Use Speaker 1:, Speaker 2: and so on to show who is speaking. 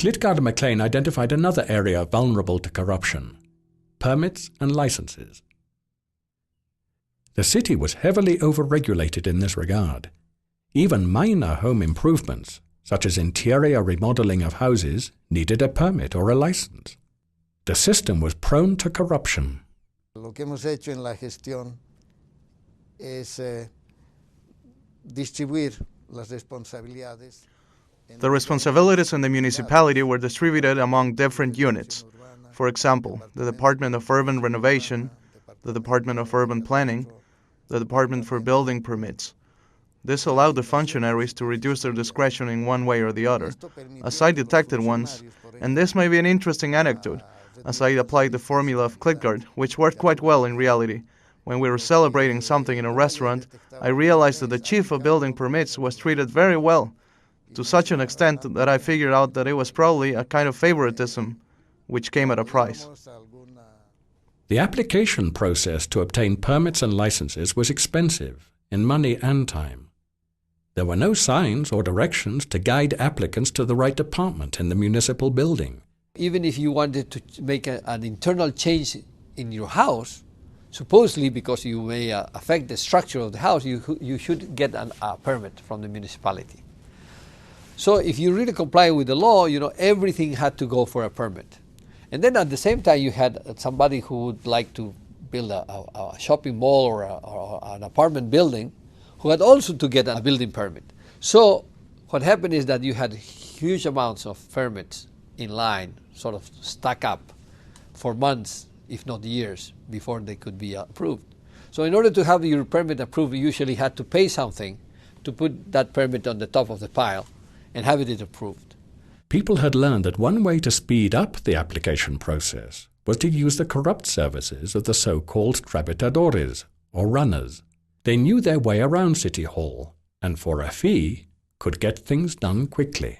Speaker 1: Klitgaard-McLean identified another area vulnerable to corruption: permits and licenses. The city was heavily overregulated in this regard. Even minor home improvements, such as interior remodeling of houses, needed a permit or a license. The system was prone to corruption.
Speaker 2: Lo que hemos hecho en la gestión es distribuir las responsabilidades.
Speaker 3: The responsibilities in the municipality were distributed among different units. For example, the Department of Urban Renovation, the Department of Urban Planning, the Department for Building Permits. This allowed the functionaries to reduce their discretion in one way or the other, as I detected once, and this may be an interesting anecdote, as I applied the formula of Klitgaard, which worked quite well in reality. When we were celebrating something in a restaurant, I realized that the chief of building permits was treated very well, to such an extent that I figured out that it was probably a kind of favoritism, which came at a price.
Speaker 1: The application process to obtain permits and licenses was expensive in money and time. There were no signs or directions to guide applicants to the right department in the municipal building.
Speaker 4: Even if you wanted to make an internal change in your house, supposedly because you may affect the structure of the house, you should get a permit from the municipality. So if you really comply with the law, everything had to go for a permit. And then at the same time, you had somebody who would like to build a shopping mall or an apartment building, who had also to get a building permit. So what happened is that you had huge amounts of permits in line, sort of stack up for months, if not years, before they could be approved. So in order to have your permit approved, you usually had to pay something to put that permit on the top of the pile and have it approved.
Speaker 1: People had learned that one way to speed up the application process was to use the corrupt services of the so-called tramitadores, or runners. They knew their way around City Hall, and for a fee, could get things done quickly.